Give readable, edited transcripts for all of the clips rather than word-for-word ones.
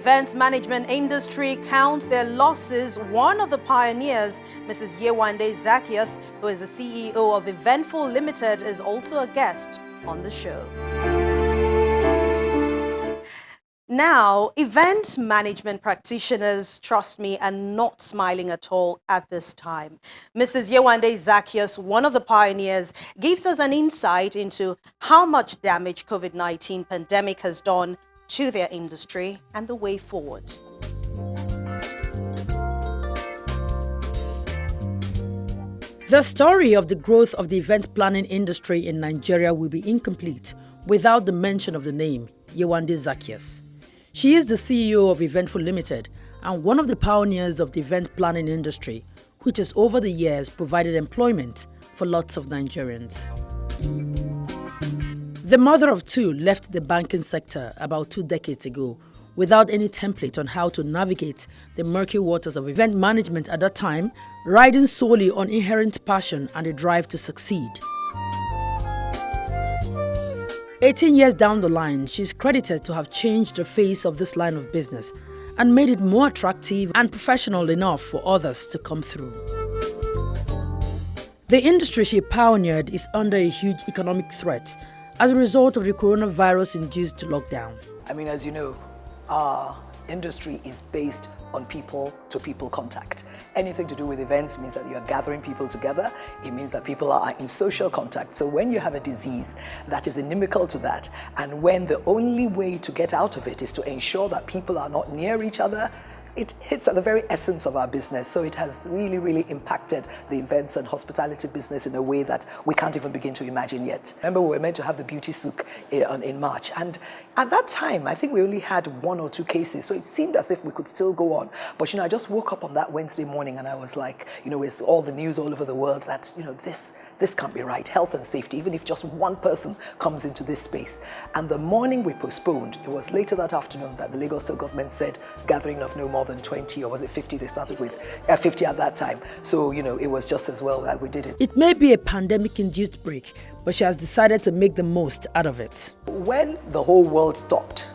events management industry counts their losses, one of the pioneers, Mrs. Yewande Zacchaeus, who is the CEO of Eventful Limited, is also a guest on the show. Now, event management practitioners, trust me, are not smiling at all at this time. Mrs. Yewande Zacchaeus, one of the pioneers, gives us an insight into how much damage COVID-19 pandemic has done to their industry and the way forward. The story of the growth of the event planning industry in Nigeria will be incomplete without the mention of the name Yewande Zacchaeus. She is the CEO of Eventful Limited and one of the pioneers of the event planning industry, which has over the years provided employment for lots of Nigerians. The mother of two left the banking sector about 2 decades ago without any template on how to navigate the murky waters of event management at that time, riding solely on inherent passion and a drive to succeed. 18 years down the line, she's credited to have changed the face of this line of business and made it more attractive and professional enough for others to come through. The industry she pioneered is under a huge economic threat as a result of the coronavirus-induced lockdown. I mean, as you know, our industry is based on people-to-people contact. Anything to do with events means that you are gathering people together. It means that people are in social contact. So when you have a disease that is inimical to that, and when the only way to get out of it is to ensure that people are not near each other, it hits at the very essence of our business. So it has really, really impacted the events and hospitality business in a way that we can't even begin to imagine yet. Remember, we were meant to have the beauty souk in March. And at that time, I think we only had 1 or 2 cases. So it seemed as if we could still go on. But, I just woke up on that Wednesday morning and I was like, it's all the news all over the world that, this can't be right. Health and safety, even if just one person comes into this space. And the morning we postponed, it was later that afternoon that the Lagos State government said gathering of no more than 20, or was it 50 they started with? 50 at that time. So, it was just as well that we did it. It may be a pandemic-induced break, but she has decided to make the most out of it. When the whole world stopped,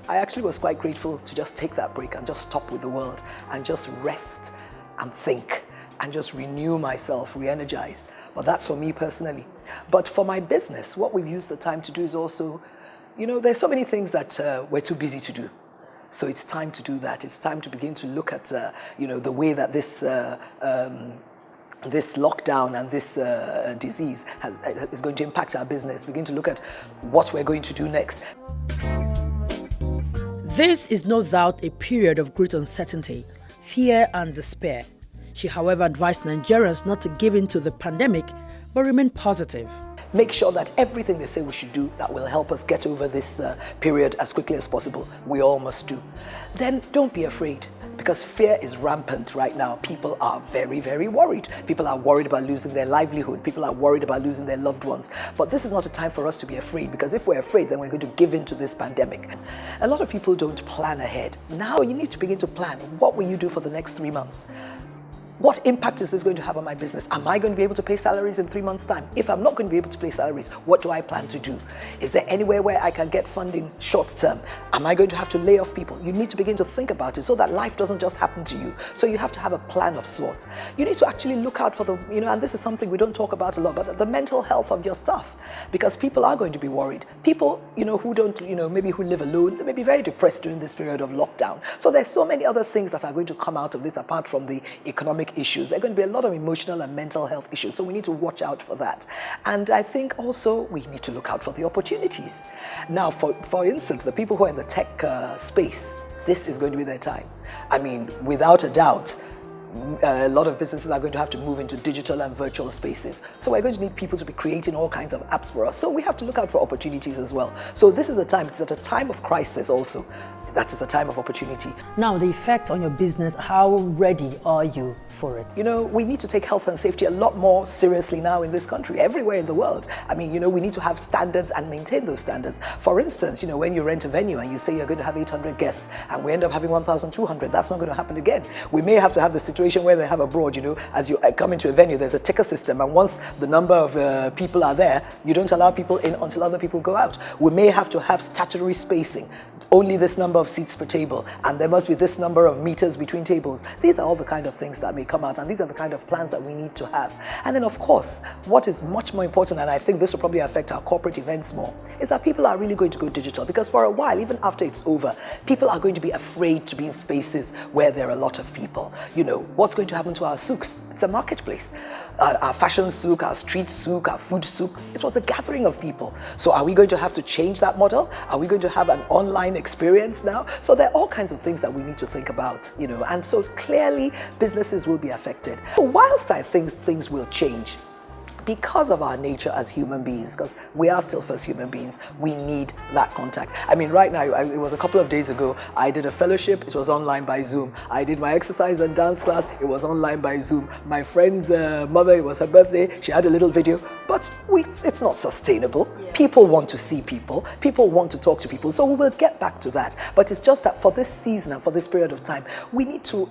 I actually was quite grateful to just take that break and just stop with the world and just rest and think and just renew myself, re-energize. Well, that's for me personally. But for my business, what we've used the time to do is also, there's so many things that we're too busy to do. So it's time to do that. It's time to begin to look at, the way that this lockdown and this disease is going to impact our business. Begin to look at what we're going to do next. This is no doubt a period of great uncertainty, fear and despair. She, however, advised Nigerians not to give in to the pandemic, but remain positive. Make sure that everything they say we should do that will help us get over this period as quickly as possible, we all must do. Then don't be afraid, because fear is rampant right now. People are very, very worried. People are worried about losing their livelihood. People are worried about losing their loved ones. But this is not a time for us to be afraid, because if we're afraid, then we're going to give in to this pandemic. A lot of people don't plan ahead. Now you need to begin to plan. What will you do for the next 3 months? What impact is this going to have on my business? Am I going to be able to pay salaries in 3 months' time? If I'm not going to be able to pay salaries, what do I plan to do? Is there anywhere where I can get funding short term? Am I going to have to lay off people? You need to begin to think about it so that life doesn't just happen to you. So you have to have a plan of sorts. You need to actually look out for the, and this is something we don't talk about a lot, but the mental health of your staff, because people are going to be worried. People, who don't, maybe who live alone, they may be very depressed during this period of lockdown. So there's so many other things that are going to come out of this apart from the economic issues. There are going to be a lot of emotional and mental health issues, so we need to watch out for that. And I think also we need to look out for the opportunities. Now, for instance, the people who are in the tech space, this is going to be their time. I mean, without a doubt, a lot of businesses are going to have to move into digital and virtual spaces. So we're going to need people to be creating all kinds of apps for us. So we have to look out for opportunities as well. So this is a time, it's at a time of crisis also. That is a time of opportunity. Now, the effect on your business, how ready are you for it? We need to take health and safety a lot more seriously now in this country, everywhere in the world. I mean, we need to have standards and maintain those standards. For instance, when you rent a venue and you say you're going to have 800 guests and we end up having 1,200, that's not going to happen again. We may have to have the situation where they have abroad, as you come into a venue, there's a ticker system, and once the number of people are there, you don't allow people in until other people go out. We may have to have statutory spacing. Only this number of of seats per table, and there must be this number of meters between tables. These are all the kind of things that may come out, and these are the kind of plans that we need to have. And then, of course, what is much more important, and I think this will probably affect our corporate events more, is that people are really going to go digital, because for a while, even after it's over, people are going to be afraid to be in spaces where there are a lot of people. You know, what's going to happen to our souks? It's a marketplace. Our fashion souk, our street souk, our food souk, it was a gathering of people. So are we going to have to change that model? Are we going to have an online experience now? So there are all kinds of things that we need to think about, you know, and so clearly businesses will be affected. So whilst I think things will change, because of our nature as human beings, because we are still first human beings, we need that contact. I mean, right now, it was a couple of days ago, I did a fellowship, it was online by Zoom. I did my exercise and dance class, it was online by Zoom. My friend's mother, it was her birthday, she had a little video, but it's not sustainable. Yeah. People want to see people want to talk to people, so we will get back to that. But it's just that for this season and for this period of time, we need to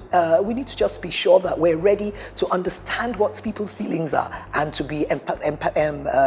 just be sure that we're ready to understand what people's feelings are and to be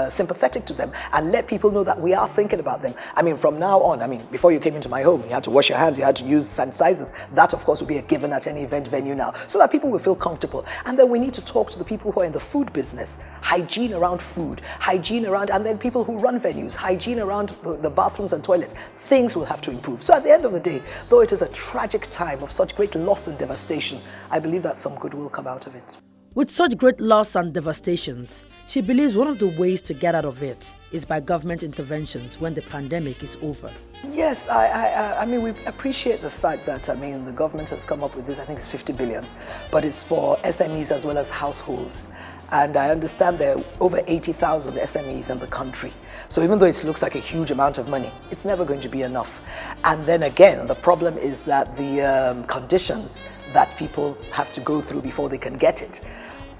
sympathetic to them and let people know that we are thinking about them. I mean, from now on, I mean, before you came into my home, you had to wash your hands, you had to use sanitizers. That, of course, will be a given at any event venue now, so that people will feel comfortable. And then we need to talk to the people who are in the food business, hygiene around food, hygiene around, and then people who run venues, hygiene around the bathrooms and toilets. Things will have to improve. So at the end of the day, though it is a tragic time of such great loss and devastation, I believe that some good will come out of it. With such great loss and devastations, she believes one of the ways to get out of it is by government interventions when the pandemic is over. Yes, I mean, we appreciate the fact that, I mean, the government has come up with this, I think it's 50 billion, but it's for SMEs as well as households. And I understand there are over 80,000 SMEs in the country. So even though it looks like a huge amount of money, it's never going to be enough. And then again, the problem is that the conditions that people have to go through before they can get it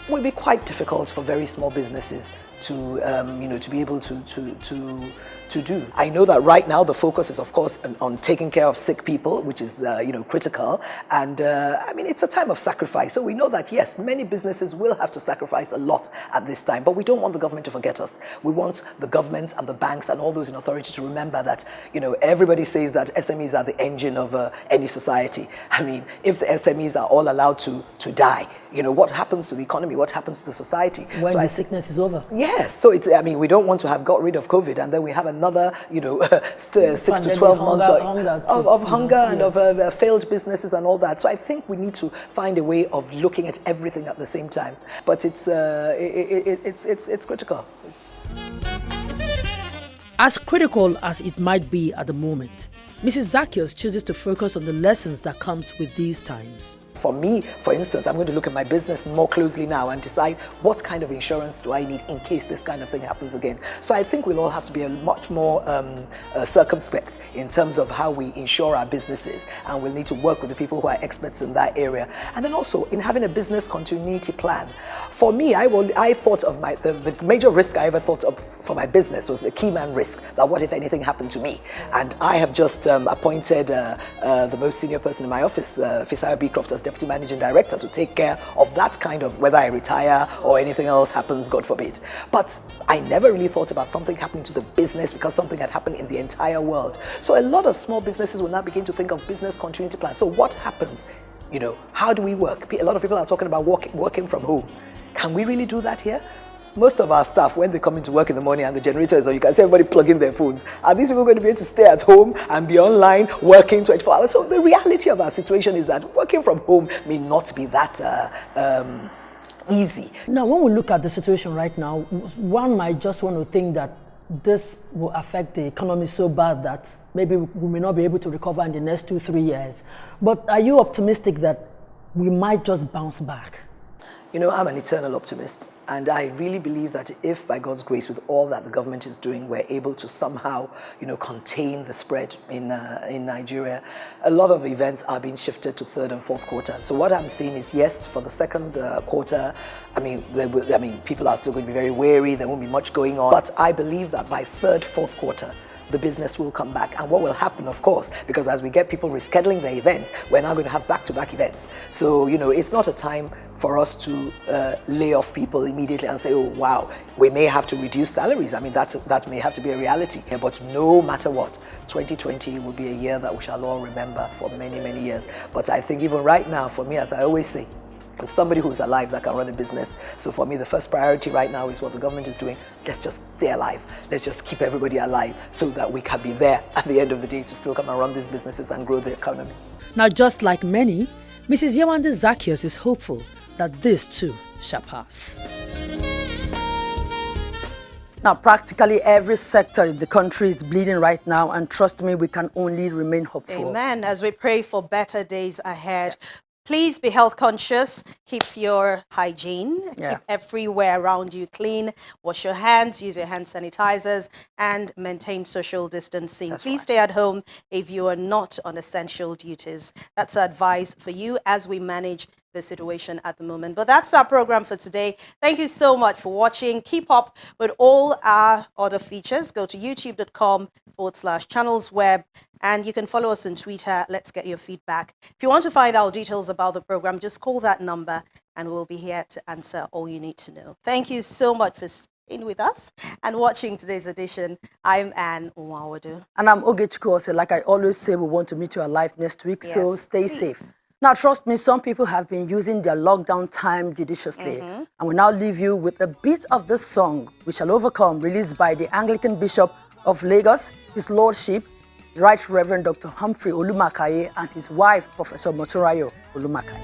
will be quite difficult for very small businesses to, to be able to do. I know that right now the focus is, of course, on taking care of sick people, which is, critical. And I mean, it's a time of sacrifice. So we know that, yes, many businesses will have to sacrifice a lot at this time, but we don't want the government to forget us. We want the governments and the banks and all those in authority to remember that, everybody says that SMEs are the engine of any society. I mean, if the SMEs are all allowed to die, what happens to the economy? What happens to the society? When the sickness is over. Yes, so we don't want to have got rid of COVID and then we have another, 6 to 12 months of hunger and of failed businesses and all that. So I think we need to find a way of looking at everything at the same time. But it's critical. As critical as it might be at the moment, Mrs. Zaccheaus chooses to focus on the lessons that comes with these times. For me, for instance, I'm going to look at my business more closely now and decide what kind of insurance do I need in case this kind of thing happens again. So I think we'll all have to be much more circumspect in terms of how we insure our businesses, and we'll need to work with the people who are experts in that area. And then also in having a business continuity plan. For me, I thought of the major risk I ever thought of for my business was the key man risk, that what if anything happened to me? And I have just appointed the most senior person in my office, Fisaya Beecroft, as Deputy Managing Director, to take care of that kind of, whether I retire or anything else happens, God forbid. But I never really thought about something happening to the business because something had happened in the entire world. So a lot of small businesses will now begin to think of business continuity plans. So what happens? How do we work? A lot of people are talking about working from home. Can we really do that here? Most of our staff, when they come into work in the morning and the generator is on, you can see everybody plug in their phones. Are these people going to be able to stay at home and be online working 24 hours? So the reality of our situation is that working from home may not be that easy. Now, when we look at the situation right now, one might just want to think that this will affect the economy so bad that maybe we may not be able to recover in the next 2-3 years. But are you optimistic that we might just bounce back? I'm an eternal optimist, and I really believe that if, by God's grace, with all that the government is doing, we're able to somehow, contain the spread in Nigeria, a lot of events are being shifted to third and fourth quarter. So what I'm seeing is, yes, for the second quarter, people are still going to be very wary. There won't be much going on, but I believe that by third, fourth quarter, the business will come back. And what will happen, of course, because as we get people rescheduling their events, we're now going to have back-to-back events. So, it's not a time for us to lay off people immediately and say, oh, wow, we may have to reduce salaries. I mean, that may have to be a reality. But no matter what, 2020 will be a year that we shall all remember for many, many years. But I think even right now, for me, as I always say, I'm somebody who's alive that can run a business. So for me, the first priority right now is what the government is doing. Let's just stay alive. Let's just keep everybody alive so that we can be there at the end of the day to still come and run these businesses and grow the economy. Now, just like many, Mrs. Yewande Zaccheaus is hopeful that this too shall pass. Now, practically every sector in the country is bleeding right now, and trust me, we can only remain hopeful. Amen. As we pray for better days ahead. Please be health conscious. Keep your hygiene. Keep everywhere around you clean. Wash your hands. Use your hand sanitizers and maintain social distancing. Please stay at home if you are not on essential duties. That's our advice for you as we manage the situation at the moment. But that's our program for today. Thank you so much for watching. Keep up with all our other features. Go to youtube.com/channelsweb, and you can follow us on Twitter. Let's get your feedback. If you want to find out details about the program, just call that number and we'll be here to answer all you need to know. Thank you so much for staying with us and watching today's edition. I'm Anne Nwawadu. And I'm Ogechukwu Ose. Like I always say, we want to meet you alive next week, so stay safe. Now, trust me, some people have been using their lockdown time judiciously. And we now leave you with a bit of this song, We Shall Overcome, released by the Anglican Bishop of Lagos, His Lordship, Right Reverend Dr. Humphrey Olumakaye, and his wife, Professor Motorayo Olumakaye.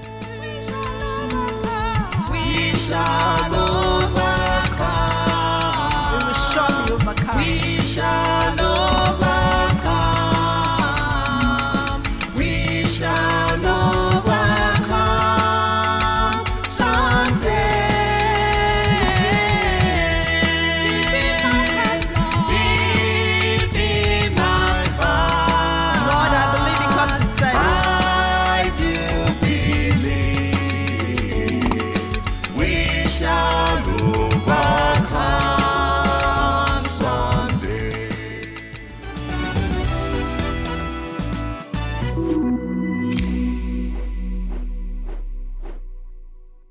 We shall overcome. We shall overcome. We shall overcome.